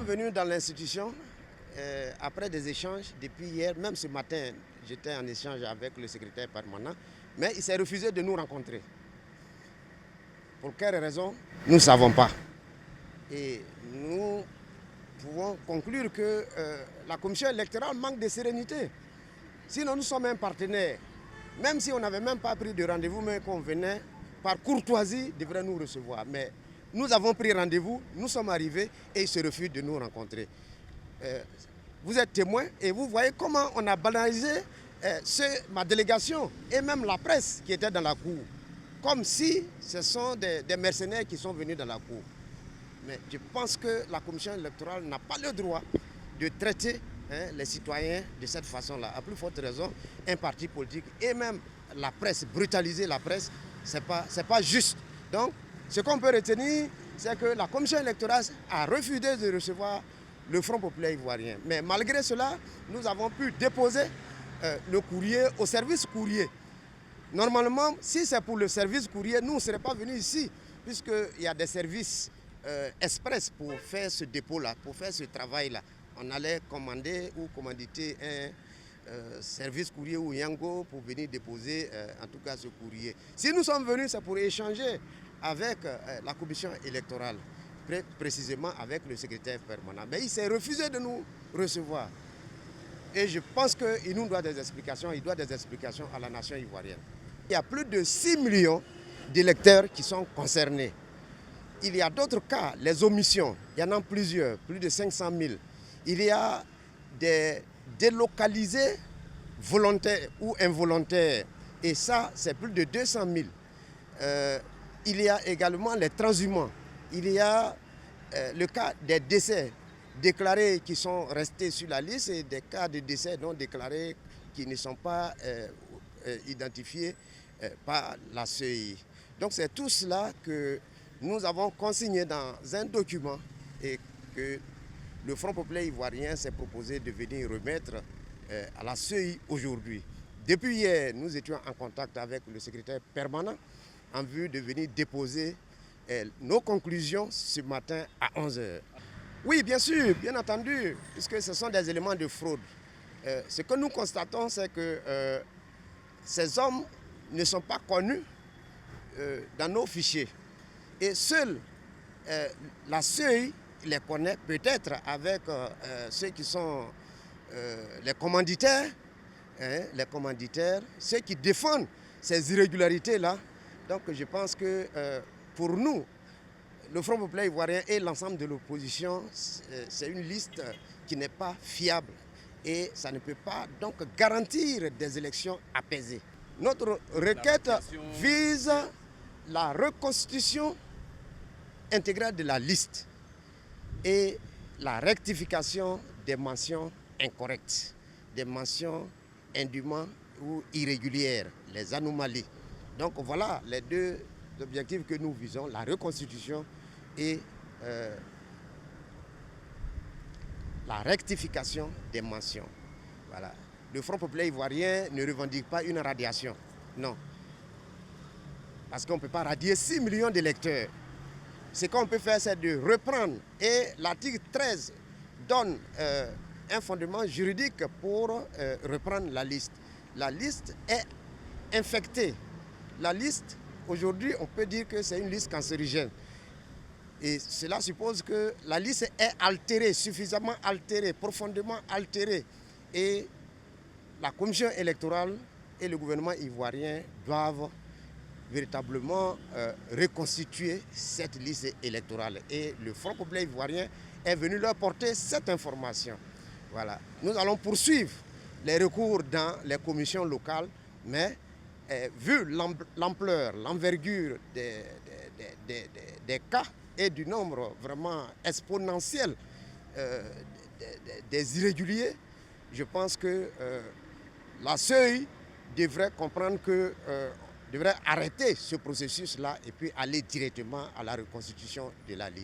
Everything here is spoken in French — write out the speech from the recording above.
venus dans l'institution après des échanges depuis hier, même ce matin, j'étais en échange avec le secrétaire permanent, mais il s'est refusé de nous rencontrer. Pour quelle raison? Nous ne savons pas. Et nous pouvons conclure que la commission électorale manque de sérénité. Sinon, nous sommes un partenaire. Même si on n'avait même pas pris de rendez-vous, mais qu'on venait, par courtoisie, devrait nous recevoir. Mais nous avons pris rendez-vous, nous sommes arrivés et ils se refusent de nous rencontrer. Vous êtes témoin et vous voyez comment on a banalisé ma délégation et même la presse qui était dans la cour. Comme si ce sont des mercenaires qui sont venus dans la cour. Mais je pense que la commission électorale n'a pas le droit de traiter les citoyens de cette façon-là. À plus forte raison, un parti politique et même la presse, brutaliser la presse, ce n'est pas juste. Donc, ce qu'on peut retenir, c'est que la commission électorale a refusé de recevoir le Front populaire ivoirien. Mais malgré cela, nous avons pu déposer le courrier au service courrier. Normalement, si c'est pour le service courrier, nous ne serions pas venus ici, puisqu'il y a des services express pour faire ce dépôt-là, pour faire ce travail-là. On allait commander ou commanditer un service courrier ou Yango pour venir déposer en tout cas ce courrier. Si nous sommes venus, c'est pour échanger avec la commission électorale, précisément avec le secrétaire permanent. Mais il s'est refusé de nous recevoir. Et je pense qu'il nous doit des explications, il doit des explications à la nation ivoirienne. Il y a plus de 6 millions d'électeurs qui sont concernés. Il y a d'autres cas, les omissions, il y en a plusieurs, plus de 500 000. Il y a des délocalisés volontaires ou involontaires, et ça, c'est plus de 200 000. Il y a également les transhumants. Il y a le cas des décès déclarés qui sont restés sur la liste et des cas de décès non déclarés qui ne sont pas identifiés par la CEI. Donc c'est tout cela que nous avons consigné dans un document et que le Front populaire ivoirien s'est proposé de venir remettre à la CEI aujourd'hui. Depuis hier, nous étions en contact avec le secrétaire permanent en vue de venir déposer nos conclusions ce matin à 11 h. Oui, bien sûr, bien entendu, puisque ce sont des éléments de fraude. Ce que nous constatons, c'est que ces hommes ne sont pas connus dans nos fichiers. Et seule la CEI les connaît peut-être avec ceux qui sont les commanditaires, ceux qui défendent ces irrégularités-là. Donc je pense que pour nous, le Front populaire ivoirien et l'ensemble de l'opposition, c'est une liste qui n'est pas fiable et ça ne peut pas donc garantir des élections apaisées. Notre requête vise la reconstitution intégrale de la liste et la rectification des mentions incorrectes, des mentions indûment ou irrégulières, les anomalies. Donc voilà les deux objectifs que nous visons, la reconstitution et la rectification des mentions. Voilà. Le Front populaire ivoirien ne revendique pas une radiation, non. Parce qu'on ne peut pas radier 6 millions d'électeurs. Ce qu'on peut faire, c'est de reprendre. Et l'article 13 donne un fondement juridique pour reprendre la liste. La liste est infectée. La liste, aujourd'hui, on peut dire que c'est une liste cancérigène. Et cela suppose que la liste est altérée, suffisamment altérée, profondément altérée. Et la commission électorale et le gouvernement ivoirien doivent véritablement reconstituer cette liste électorale. Et le Front populaire ivoirien est venu leur porter cette information. Voilà. Nous allons poursuivre les recours dans les commissions locales, mais vu l'ampleur, l'envergure des cas et du nombre vraiment exponentiel des irréguliers, je pense que la CEI devrait comprendre que devrait arrêter ce processus-là et puis aller directement à la reconstitution de la liste.